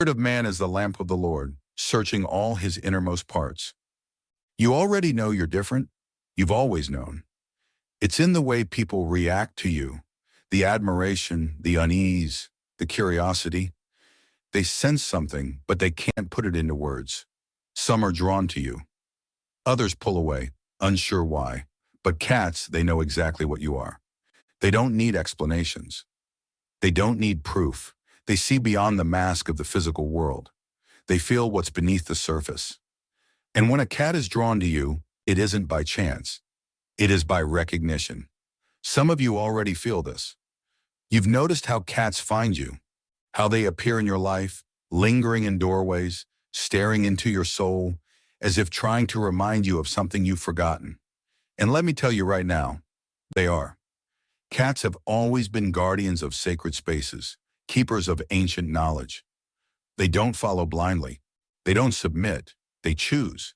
Spirit of man is the lamp of the Lord, searching all his innermost parts. You already know you're different. You've always known. It's in the way people react to you, the admiration, the unease, the curiosity. They sense something, but they can't put it into words. Some are drawn to you. Others pull away, unsure why. But cats, they know exactly what you are. They don't need explanations. They don't need proof. They see beyond the mask of the physical world. They feel what's beneath the surface. And when a cat is drawn to you, it isn't by chance. It is by recognition. Some of you already feel this. You've noticed how cats find you, how they appear in your life, lingering in doorways, staring into your soul, as if trying to remind you of something you've forgotten. And let me tell you right now, they are. Cats have always been guardians of sacred spaces, keepers of ancient knowledge. They don't follow blindly. They don't submit. They choose.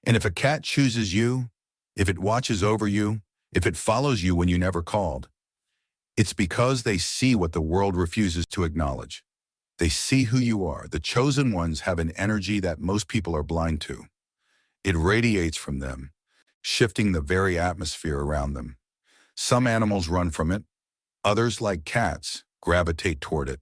And if a cat chooses you, if it watches over you, if it follows you when you never called, it's because they see what the world refuses to acknowledge. They see who you are. The chosen ones have an energy that most people are blind to. It radiates from them, shifting the very atmosphere around them. Some animals run from it. Others, like cats, gravitate toward it.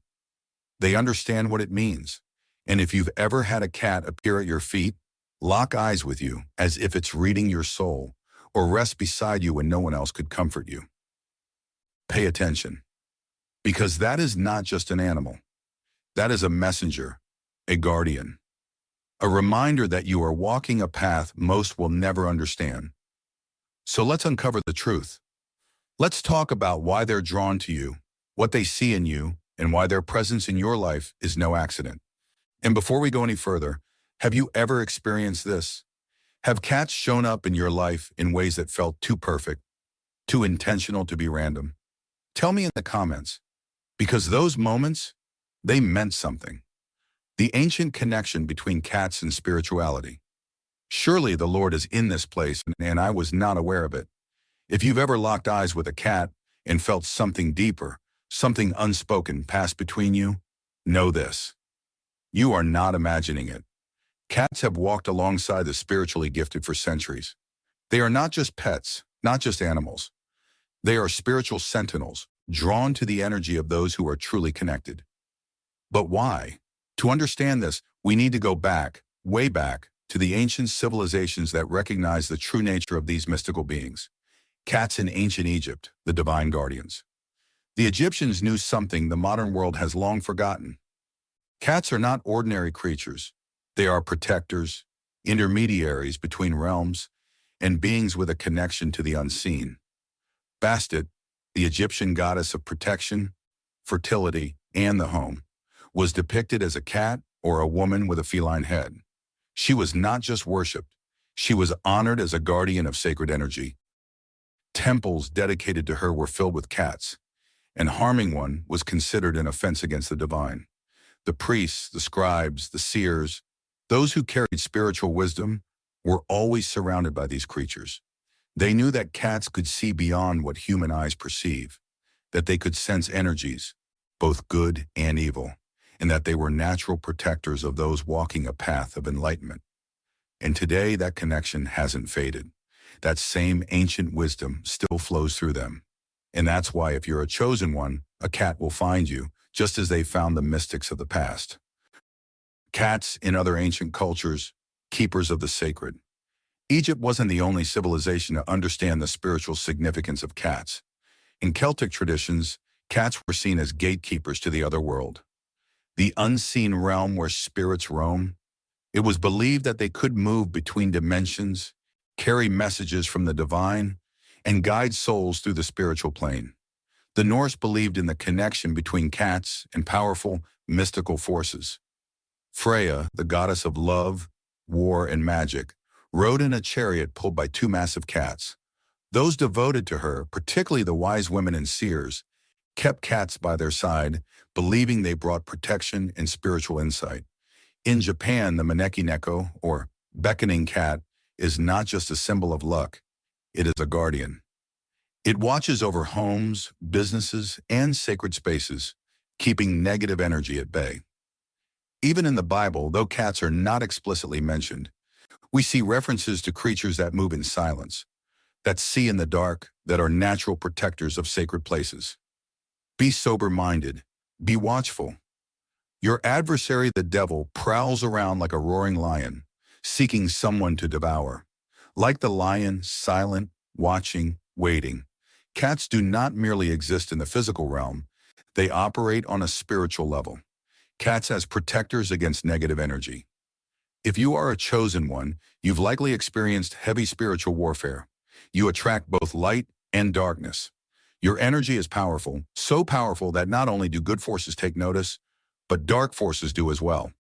They understand what it means. And if you've ever had a cat appear at your feet, lock eyes with you as if it's reading your soul, or rest beside you when no one else could comfort you, pay attention. Because that is not just an animal. That is a messenger, a guardian, a reminder that you are walking a path most will never understand. So let's uncover the truth. Let's talk about why they're drawn to you, what they see in you, and why their presence in your life is no accident. And before we go any further, have you ever experienced this? Have cats shown up in your life in ways that felt too perfect, too intentional to be random? Tell me in the comments, because those moments, they meant something. The ancient connection between cats and spirituality. Surely the Lord is in this place, and I was not aware of it. If you've ever locked eyes with a cat and felt something deeper, something unspoken pass between you, know this. You are not imagining it. Cats have walked alongside the spiritually gifted for centuries. They are not just pets, not just animals. They are spiritual sentinels, drawn to the energy of those who are truly connected. But why? To understand this, we need to go back, way back, to the ancient civilizations that recognize the true nature of these mystical beings. Cats in ancient Egypt, the divine guardians. The Egyptians knew something the modern world has long forgotten. Cats are not ordinary creatures. They are protectors, intermediaries between realms, and beings with a connection to the unseen. Bastet, the Egyptian goddess of protection, fertility, and the home, was depicted as a cat or a woman with a feline head. She was not just worshipped, she was honored as a guardian of sacred energy. Temples dedicated to her were filled with cats, and harming one was considered an offense against the divine. The priests, the scribes, the seers, those who carried spiritual wisdom, were always surrounded by these creatures. They knew that cats could see beyond what human eyes perceive, that they could sense energies, both good and evil, and that they were natural protectors of those walking a path of enlightenment. And today that connection hasn't faded. That same ancient wisdom still flows through them. And that's why if you're a chosen one, a cat will find you, just as they found the mystics of the past. Cats in other ancient cultures, keepers of the sacred. Egypt wasn't the only civilization to understand the spiritual significance of cats. In Celtic traditions, cats were seen as gatekeepers to the other world, the unseen realm where spirits roam. It was believed that they could move between dimensions, carry messages from the divine, and guide souls through the spiritual plane. The Norse believed in the connection between cats and powerful, mystical forces. Freya, the goddess of love, war, and magic, rode in a chariot pulled by two massive cats. Those devoted to her, particularly the wise women and seers, kept cats by their side, believing they brought protection and spiritual insight. In Japan, the maneki neko, or beckoning cat, is not just a symbol of luck, it is a guardian. It watches over homes, businesses, and sacred spaces, keeping negative energy at bay. Even in the Bible, though cats are not explicitly mentioned, we see references to creatures that move in silence, that see in the dark, that are natural protectors of sacred places. Be sober-minded. Be watchful. Your adversary, the devil, prowls around like a roaring lion, seeking someone to devour. Like the lion, silent, watching, waiting. Cats do not merely exist in the physical realm. They operate on a spiritual level. Cats as protectors against negative energy. If you are a chosen one, you've likely experienced heavy spiritual warfare. You attract both light and darkness. Your energy is powerful, so powerful that not only do good forces take notice, but dark forces do as well.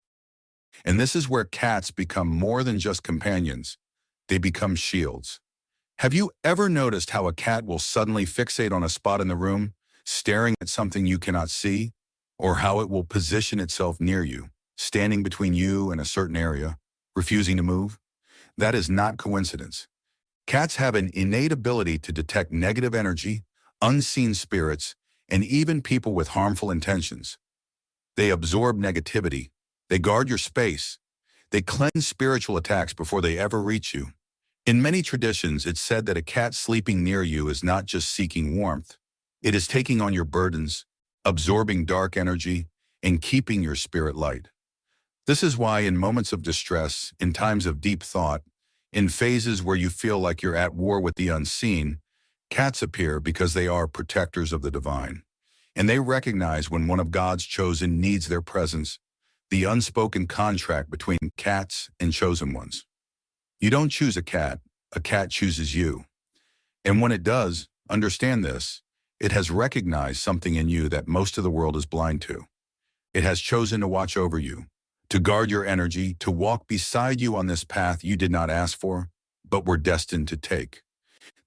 And this is where cats become more than just companions. They become shields. Have you ever noticed how a cat will suddenly fixate on a spot in the room, staring at something you cannot see? Or how it will position itself near you, standing between you and a certain area, refusing to move? That is not coincidence. Cats have an innate ability to detect negative energy, unseen spirits, and even people with harmful intentions. They absorb negativity. They guard your space. They cleanse spiritual attacks before they ever reach you. In many traditions, it's said that a cat sleeping near you is not just seeking warmth. It is taking on your burdens, absorbing dark energy, and keeping your spirit light. This is why in moments of distress, in times of deep thought, in phases where you feel like you're at war with the unseen, cats appear because they are protectors of the divine. And they recognize when one of God's chosen needs their presence, the unspoken contract between cats and chosen ones. You don't choose a cat chooses you. And when it does, understand this, it has recognized something in you that most of the world is blind to. It has chosen to watch over you, to guard your energy, to walk beside you on this path you did not ask for, but were destined to take.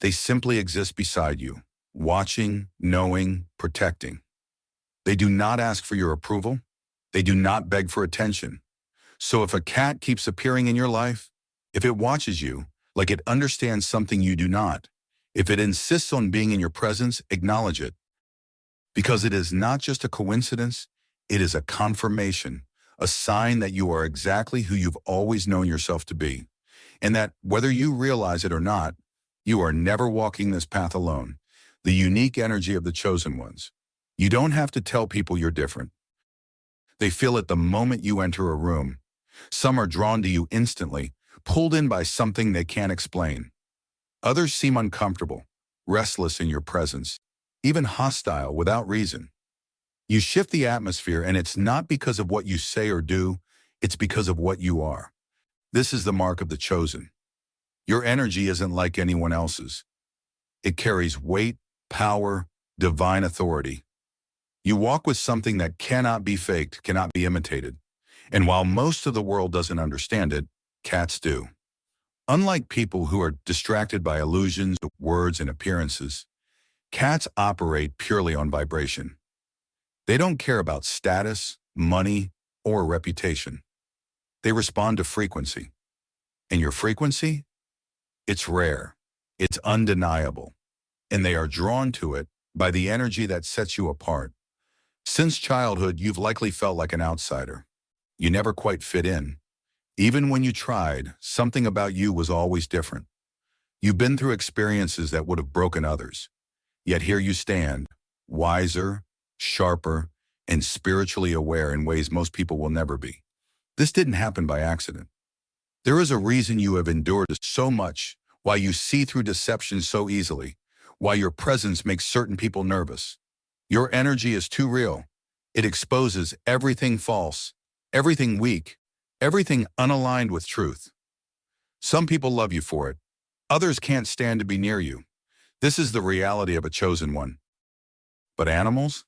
They simply exist beside you, watching, knowing, protecting. They do not ask for your approval. They do not beg for attention. So if a cat keeps appearing in your life, if it watches you, like it understands something you do not, if it insists on being in your presence, acknowledge it. Because it is not just a coincidence, it is a confirmation, a sign that you are exactly who you've always known yourself to be. And that, whether you realize it or not, you are never walking this path alone. The unique energy of the chosen ones. You don't have to tell people you're different. They feel it the moment you enter a room. Some are drawn to you instantly, pulled in by something they can't explain. Others seem uncomfortable, restless in your presence, even hostile without reason. You shift the atmosphere, and it's not because of what you say or do, it's because of what you are. This is the mark of the chosen. Your energy isn't like anyone else's. It carries weight, power, divine authority. You walk with something that cannot be faked, cannot be imitated. And while most of the world doesn't understand it, cats do. Unlike people who are distracted by illusions, words, and appearances, cats operate purely on vibration. They don't care about status, money, or reputation. They respond to frequency. And your frequency? It's rare. It's undeniable. And they are drawn to it by the energy that sets you apart. Since childhood, you've likely felt like an outsider. You never quite fit in. Even when you tried, something about you was always different. You've been through experiences that would have broken others. Yet here you stand, wiser, sharper, and spiritually aware in ways most people will never be. This didn't happen by accident. There is a reason you have endured so much, why you see through deception so easily, why your presence makes certain people nervous. Your energy is too real. It exposes everything false, everything weak, everything unaligned with truth. Some people love you for it. Others can't stand to be near you. This is the reality of a chosen one. But animals?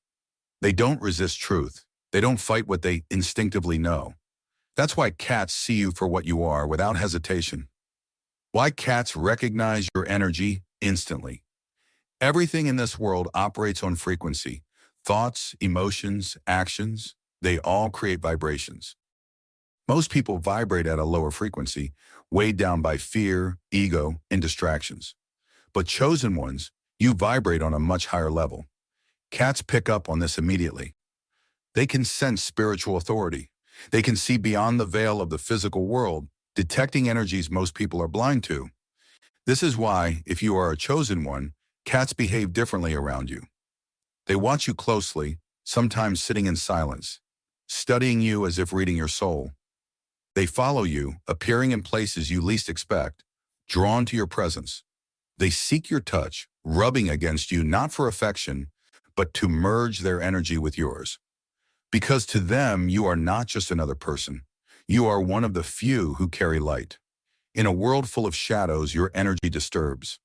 They don't resist truth. They don't fight what they instinctively know. That's why cats see you for what you are without hesitation. Why cats recognize your energy instantly. Everything in this world operates on frequency. Thoughts, emotions, actions, they all create vibrations. Most people vibrate at a lower frequency, weighed down by fear, ego, and distractions. But chosen ones, you vibrate on a much higher level. Cats pick up on this immediately. They can sense spiritual authority. They can see beyond the veil of the physical world, detecting energies most people are blind to. This is why, if you are a chosen one, cats behave differently around you. They watch you closely, sometimes sitting in silence, studying you as if reading your soul. They follow you, appearing in places you least expect, drawn to your presence. They seek your touch, rubbing against you not for affection, but to merge their energy with yours. Because to them, you are not just another person. You are one of the few who carry light. In a world full of shadows, your energy disturbs.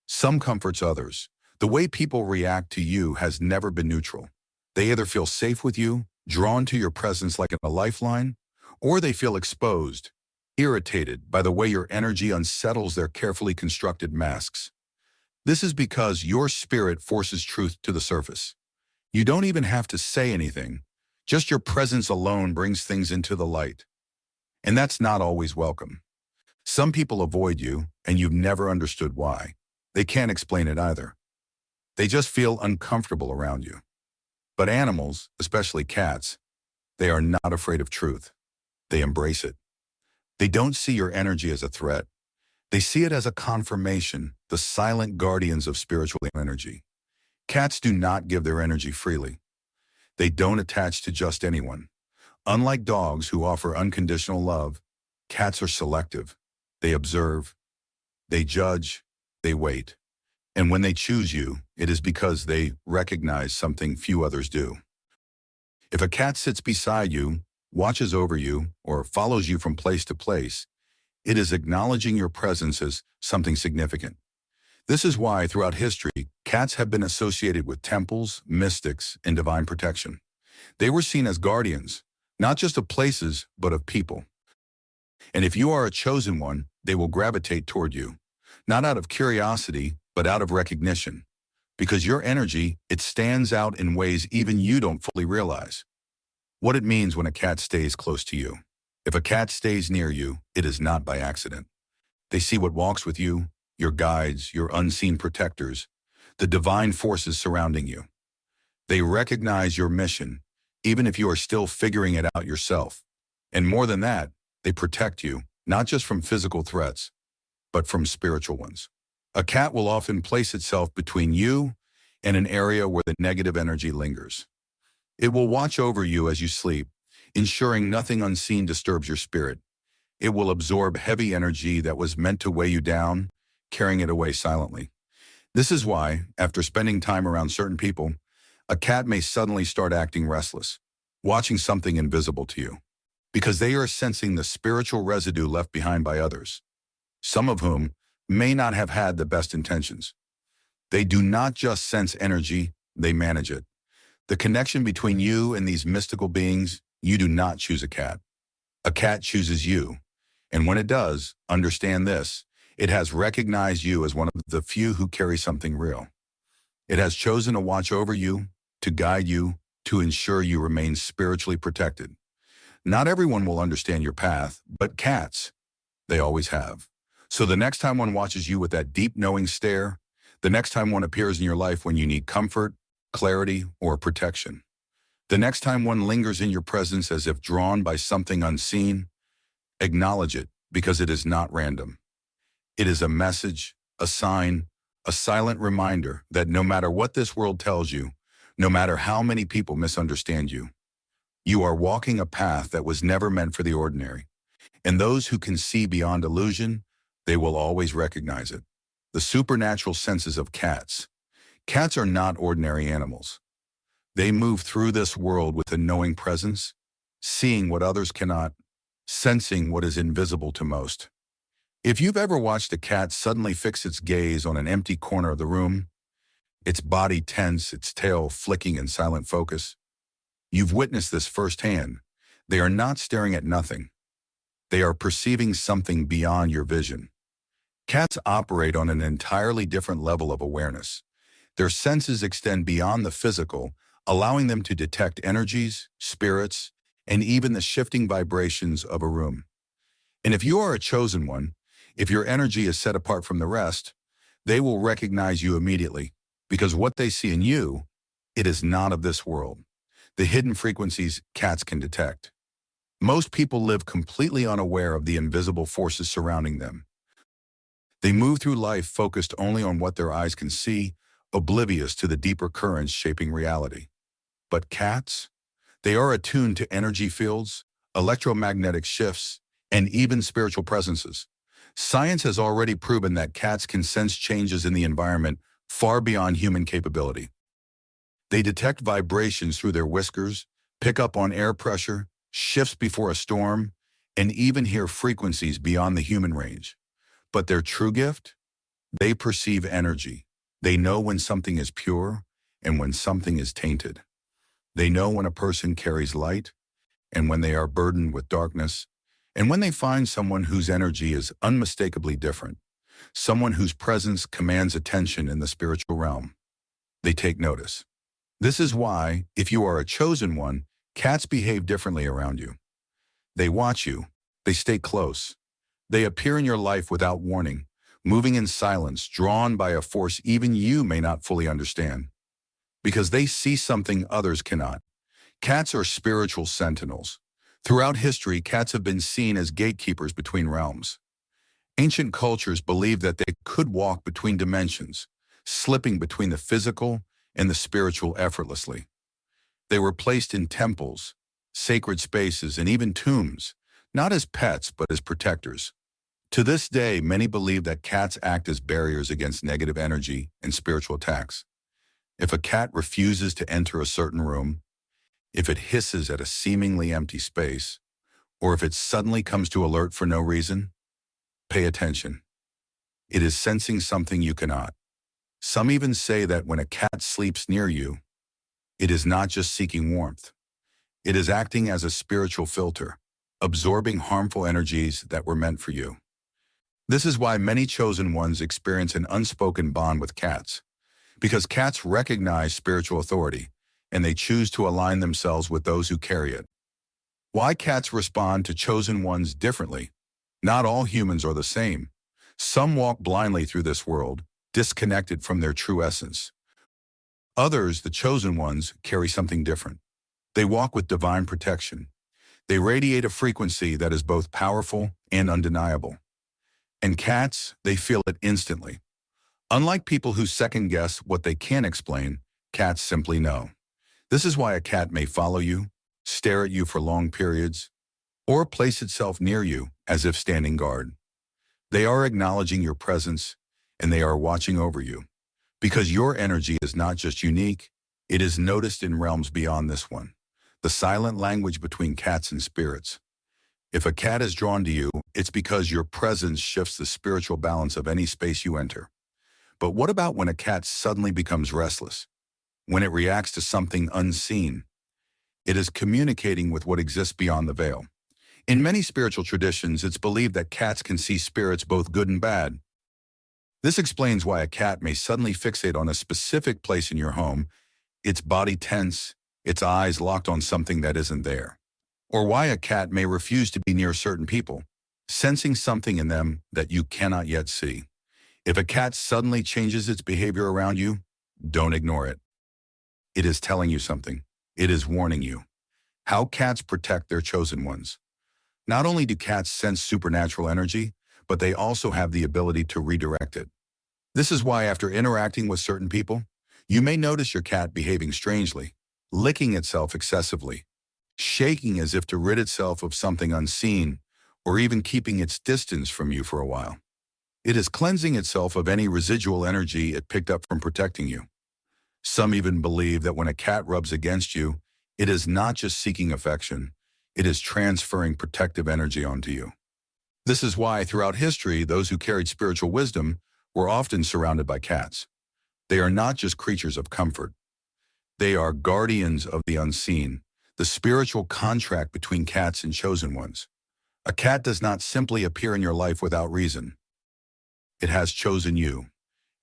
Some comforts others. The way people react to you has never been neutral. They either feel safe with you, drawn to your presence like a lifeline, or they feel exposed, irritated by the way your energy unsettles their carefully constructed masks. This is because your spirit forces truth to the surface. You don't even have to say anything. Just your presence alone brings things into the light. And that's not always welcome. Some people avoid you, and you've never understood why. They can't explain it either. They just feel uncomfortable around you. But animals, especially cats, they are not afraid of truth. They embrace it. They don't see your energy as a threat. They see it as a confirmation, the silent guardians of spiritual energy. Cats do not give their energy freely. They don't attach to just anyone. Unlike dogs who offer unconditional love, cats are selective. They observe, they judge, they wait. And when they choose you, it is because they recognize something few others do. If a cat sits beside you, watches over you, or follows you from place to place, it is acknowledging your presence as something significant. This is why, throughout history, cats have been associated with temples, mystics, and divine protection. They were seen as guardians, not just of places, but of people. And if you are a chosen one, they will gravitate toward you, not out of curiosity, but out of recognition. Because your energy, it stands out in ways even you don't fully realize. What it means when a cat stays close to you. If a cat stays near you, it is not by accident. They see what walks with you, your guides, your unseen protectors, the divine forces surrounding you. They recognize your mission, even if you are still figuring it out yourself. And more than that, they protect you, not just from physical threats, but from spiritual ones. A cat will often place itself between you and an area where the negative energy lingers. It will watch over you as you sleep, ensuring nothing unseen disturbs your spirit. It will absorb heavy energy that was meant to weigh you down, carrying it away silently. This is why, after spending time around certain people, a cat may suddenly start acting restless, watching something invisible to you, because they are sensing the spiritual residue left behind by others, some of whom may not have had the best intentions. They do not just sense energy, they manage it. The connection between you and these mystical beings, you do not choose a cat. A cat chooses you. And when it does, understand this, it has recognized you as one of the few who carry something real. It has chosen to watch over you, to guide you, to ensure you remain spiritually protected. Not everyone will understand your path, but cats, they always have. So the next time one watches you with that deep knowing stare, the next time one appears in your life when you need comfort, clarity, or protection, the next time one lingers in your presence as if drawn by something unseen, acknowledge it, because it is not random. It is a message, a sign, a silent reminder that no matter what this world tells you, no matter how many people misunderstand you, you are walking a path that was never meant for the ordinary. And those who can see beyond illusion, they will always recognize it. The supernatural senses of cats. Cats are not ordinary animals. They move through this world with a knowing presence, seeing what others cannot, sensing what is invisible to most. If you've ever watched a cat suddenly fix its gaze on an empty corner of the room, its body tense, its tail flicking in silent focus, you've witnessed this firsthand. They are not staring at nothing. They are perceiving something beyond your vision. Cats operate on an entirely different level of awareness. Their senses extend beyond the physical, allowing them to detect energies, spirits, and even the shifting vibrations of a room. And if you are a chosen one, if your energy is set apart from the rest, they will recognize you immediately, because what they see in you, it is not of this world. The hidden frequencies cats can detect. Most people live completely unaware of the invisible forces surrounding them. They move through life focused only on what their eyes can see, oblivious to the deeper currents shaping reality. But cats? They are attuned to energy fields, electromagnetic shifts, and even spiritual presences. Science has already proven that cats can sense changes in the environment far beyond human capability. They detect vibrations through their whiskers, pick up on air pressure, shifts before a storm, and even hear frequencies beyond the human range. But their true gift? They perceive energy. They know when something is pure and when something is tainted. They know when a person carries light and when they are burdened with darkness, and when they find someone whose energy is unmistakably different, someone whose presence commands attention in the spiritual realm. They take notice. This is why, if you are a chosen one, cats behave differently around you. They watch you. They stay close. They appear in your life without warning, moving in silence, drawn by a force even you may not fully understand. Because they see something others cannot. Cats are spiritual sentinels. Throughout history, cats have been seen as gatekeepers between realms. Ancient cultures believed that they could walk between dimensions, slipping between the physical and the spiritual effortlessly. They were placed in temples, sacred spaces, and even tombs, not as pets but as protectors. To this day, many believe that cats act as barriers against negative energy and spiritual attacks. If a cat refuses to enter a certain room, if it hisses at a seemingly empty space, or if it suddenly comes to alert for no reason, pay attention. It is sensing something you cannot. Some even say that when a cat sleeps near you, it is not just seeking warmth. It is acting as a spiritual filter, absorbing harmful energies that were meant for you. This is why many chosen ones experience an unspoken bond with cats, because cats recognize spiritual authority, and they choose to align themselves with those who carry it. Why cats respond to chosen ones differently? Not all humans are the same. Some walk blindly through this world, disconnected from their true essence. Others, the chosen ones, carry something different. They walk with divine protection. They radiate a frequency that is both powerful and undeniable. And cats, they feel it instantly. Unlike people who second-guess what they can't explain, cats simply know. This is why a cat may follow you, stare at you for long periods, or place itself near you as if standing guard. They are acknowledging your presence, and they are watching over you. Because your energy is not just unique, it is noticed in realms beyond this one. The silent language between cats and spirits. If a cat is drawn to you, it's because your presence shifts the spiritual balance of any space you enter. But what about when a cat suddenly becomes restless? When it reacts to something unseen? It is communicating with what exists beyond the veil. In many spiritual traditions, it's believed that cats can see spirits both good and bad. This explains why a cat may suddenly fixate on a specific place in your home, its body tense, its eyes locked on something that isn't there. Or why a cat may refuse to be near certain people, sensing something in them that you cannot yet see. If a cat suddenly changes its behavior around you, don't ignore it. It is telling you something. It is warning you. How cats protect their chosen ones. Not only do cats sense supernatural energy, but they also have the ability to redirect it. This is why after interacting with certain people, you may notice your cat behaving strangely, licking itself excessively, shaking as if to rid itself of something unseen, or even keeping its distance from you for a while. It is cleansing itself of any residual energy it picked up from protecting you. Some even believe that when a cat rubs against you, it is not just seeking affection, it is transferring protective energy onto you. This is why throughout history, those who carried spiritual wisdom were often surrounded by cats. They are not just creatures of comfort. They are guardians of the unseen, the spiritual contract between cats and chosen ones. A cat does not simply appear in your life without reason. It has chosen you.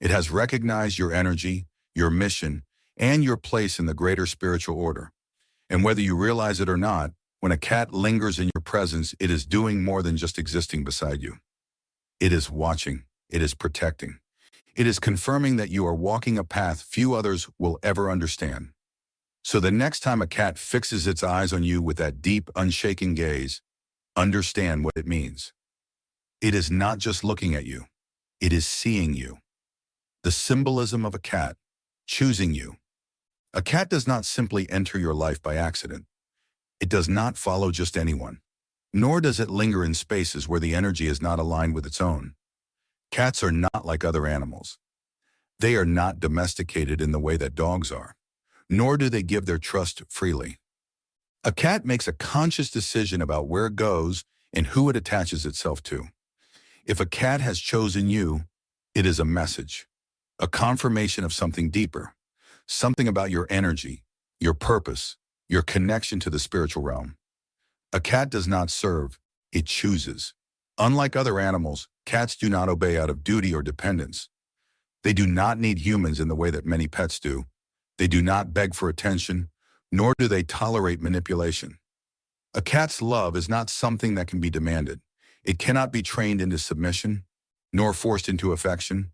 It has recognized your energy, your mission, and your place in the greater spiritual order. And whether you realize it or not, when a cat lingers in your presence, it is doing more than just existing beside you. It is watching. It is protecting. It is confirming that you are walking a path few others will ever understand. So the next time a cat fixes its eyes on you with that deep, unshaken gaze, understand what it means. It is not just looking at you. It is seeing you. The symbolism of a cat, choosing you. A cat does not simply enter your life by accident. It does not follow just anyone. Nor does it linger in spaces where the energy is not aligned with its own. Cats are not like other animals. They are not domesticated in the way that dogs are, nor do they give their trust freely. A cat makes a conscious decision about where it goes and who it attaches itself to. If a cat has chosen you, it is a message, a confirmation of something deeper, something about your energy, your purpose, your connection to the spiritual realm. A cat does not serve, it chooses. Unlike other animals, cats do not obey out of duty or dependence. They do not need humans in the way that many pets do. They do not beg for attention, nor do they tolerate manipulation. A cat's love is not something that can be demanded. It cannot be trained into submission, nor forced into affection.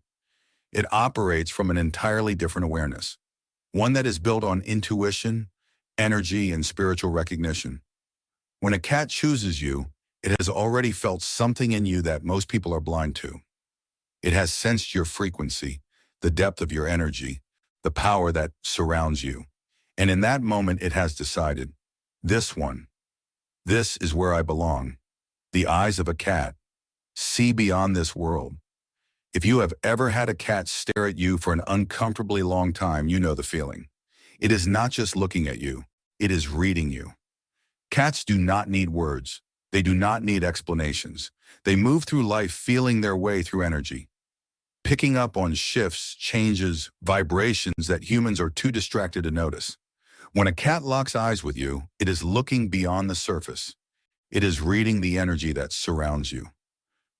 It operates from an entirely different awareness, one that is built on intuition, energy, and spiritual recognition. When a cat chooses you, it has already felt something in you that most people are blind to. It has sensed your frequency, the depth of your energy, the power that surrounds you. And in that moment, it has decided, this is where I belong. The eyes of a cat see beyond this world. If you have ever had a cat stare at you for an uncomfortably long time, you know the feeling. It is not just looking at you, it is reading you. Cats do not need words. They do not need explanations. They move through life feeling their way through energy, picking up on shifts, changes, vibrations that humans are too distracted to notice. When a cat locks eyes with you, it is looking beyond the surface. It is reading the energy that surrounds you,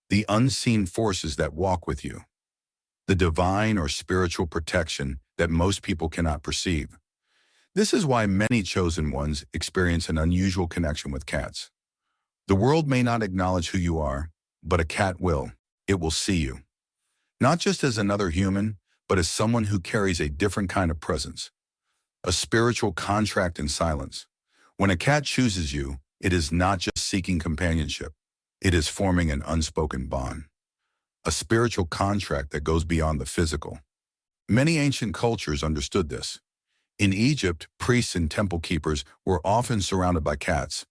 the unseen forces that walk with you, the divine or spiritual protection that most people cannot perceive. This is why many chosen ones experience an unusual connection with cats. The world may not acknowledge who you are, but a cat will. It will see you. Not just as another human, but as someone who carries a different kind of presence. A spiritual contract in silence. When a cat chooses you, it is not just seeking companionship. It is forming an unspoken bond. A spiritual contract that goes beyond the physical. Many ancient cultures understood this. In Egypt, priests and temple keepers were often surrounded by cats,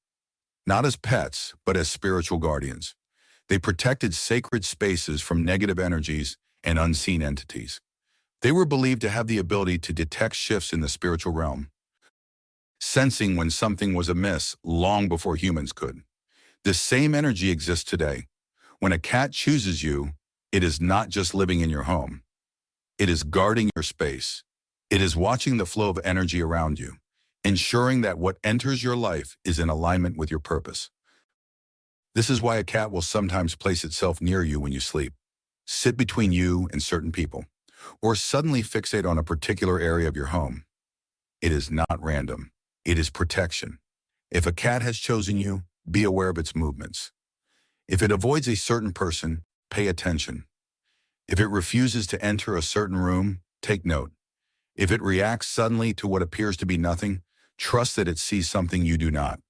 not as pets, but as spiritual guardians. They protected sacred spaces from negative energies and unseen entities. They were believed to have the ability to detect shifts in the spiritual realm, sensing when something was amiss long before humans could. This same energy exists today. When a cat chooses you, it is not just living in your home. It is guarding your space. It is watching the flow of energy around you, ensuring that what enters your life is in alignment with your purpose. This is why a cat will sometimes place itself near you when you sleep, sit between you and certain people, or suddenly fixate on a particular area of your home. It is not random. It is protection. If a cat has chosen you, be aware of its movements. If it avoids a certain person, pay attention. If it refuses to enter a certain room, take note. If it reacts suddenly to what appears to be nothing, trust that it sees something you do not.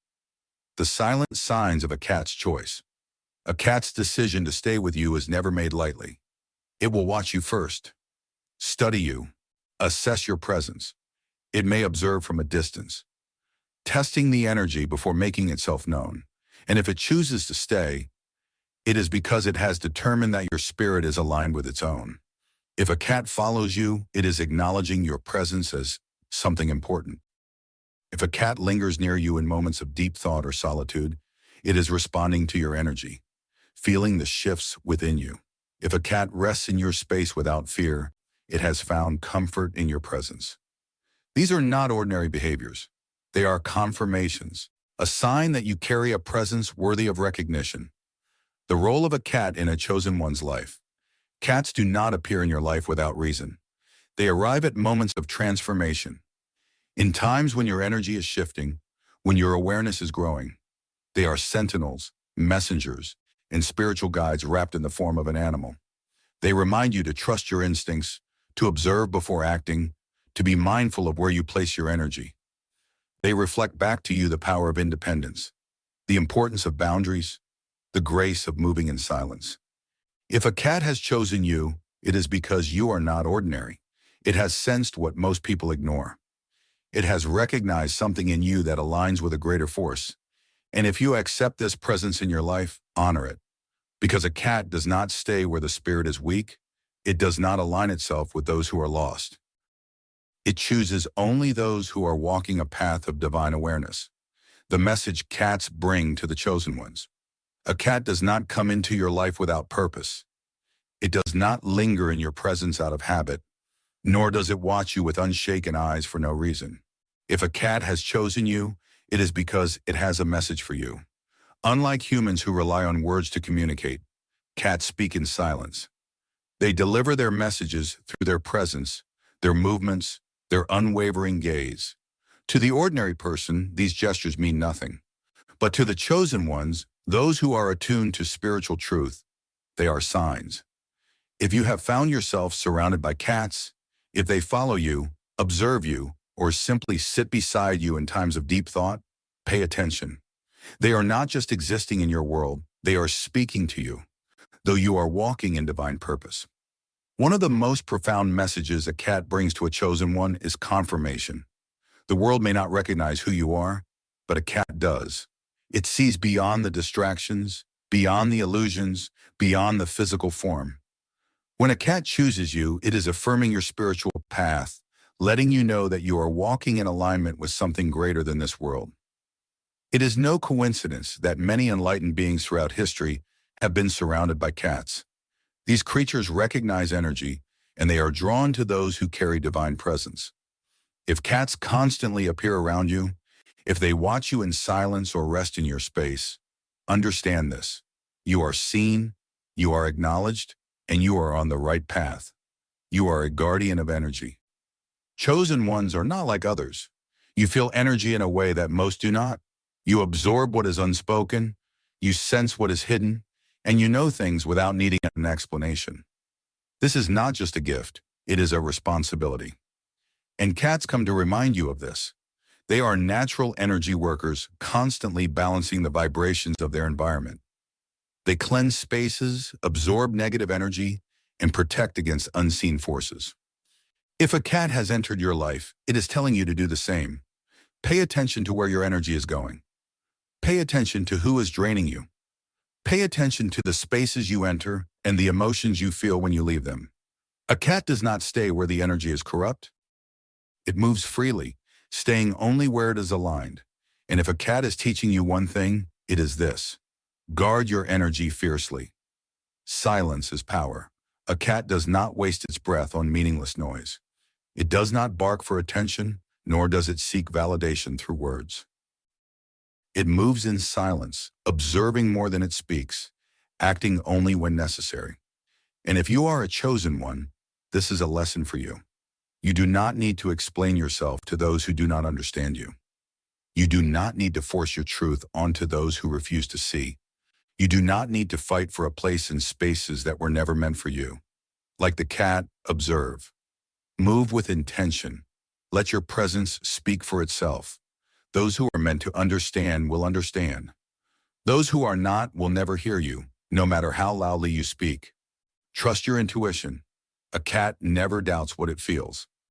The silent signs of a cat's choice. A cat's decision to stay with you is never made lightly. It will watch you first, study you, assess your presence. It may observe from a distance, testing the energy before making itself known. And if it chooses to stay, it is because it has determined that your spirit is aligned with its own. If a cat follows you, it is acknowledging your presence as something important. If a cat lingers near you in moments of deep thought or solitude, it is responding to your energy, feeling the shifts within you. If a cat rests in your space without fear, it has found comfort in your presence. These are not ordinary behaviors. They are confirmations, a sign that you carry a presence worthy of recognition. The role of a cat in a chosen one's life. Cats do not appear in your life without reason. They arrive at moments of transformation. In times when your energy is shifting, when your awareness is growing, they are sentinels, messengers, and spiritual guides wrapped in the form of an animal. They remind you to trust your instincts, to observe before acting, to be mindful of where you place your energy. They reflect back to you the power of independence, the importance of boundaries, the grace of moving in silence. If a cat has chosen you, it is because you are not ordinary. It has sensed what most people ignore. It has recognized something in you that aligns with a greater force. And if you accept this presence in your life, honor it. Because a cat does not stay where the spirit is weak. It does not align itself with those who are lost. It chooses only those who are walking a path of divine awareness. The message cats bring to the chosen ones. A cat does not come into your life without purpose. It does not linger in your presence out of habit, nor does it watch you with unshaken eyes for no reason. If a cat has chosen you, it is because it has a message for you. Unlike humans who rely on words to communicate, cats speak in silence. They deliver their messages through their presence, their movements, their unwavering gaze. To the ordinary person, these gestures mean nothing. But to the chosen ones, those who are attuned to spiritual truth, they are signs. If you have found yourself surrounded by cats, if they follow you, observe you, or simply sit beside you in times of deep thought, pay attention. They are not just existing in your world, they are speaking to you, though you are walking in divine purpose. One of the most profound messages a cat brings to a chosen one is confirmation. The world may not recognize who you are, but a cat does. It sees beyond the distractions, beyond the illusions, beyond the physical form. When a cat chooses you, it is affirming your spiritual path, letting you know that you are walking in alignment with something greater than this world. It is no coincidence that many enlightened beings throughout history have been surrounded by cats. These creatures recognize energy, and they are drawn to those who carry divine presence. If cats constantly appear around you, if they watch you in silence or rest in your space, understand this. You are seen, you are acknowledged, and you are on the right path. You are a guardian of energy. Chosen ones are not like others. You feel energy in a way that most do not. You absorb what is unspoken, you sense what is hidden, and you know things without needing an explanation. This is not just a gift, it is a responsibility. And cats come to remind you of this. They are natural energy workers, constantly balancing the vibrations of their environment. They cleanse spaces, absorb negative energy, and protect against unseen forces. If a cat has entered your life, it is telling you to do the same. Pay attention to where your energy is going. Pay attention to who is draining you. Pay attention to the spaces you enter and the emotions you feel when you leave them. A cat does not stay where the energy is corrupt. It moves freely, staying only where it is aligned. And if a cat is teaching you one thing, it is this. Guard your energy fiercely. Silence is power. A cat does not waste its breath on meaningless noise. It does not bark for attention, nor does it seek validation through words. It moves in silence, observing more than it speaks, acting only when necessary. And if you are a chosen one, this is a lesson for you. You do not need to explain yourself to those who do not understand you. You do not need to force your truth onto those who refuse to see. You do not need to fight for a place in spaces that were never meant for you. Like the cat, observe. Move with intention. Let your presence speak for itself. Those who are meant to understand will understand. Those who are not will never hear you, no matter how loudly you speak. Trust your intuition. A cat never doubts what it feels.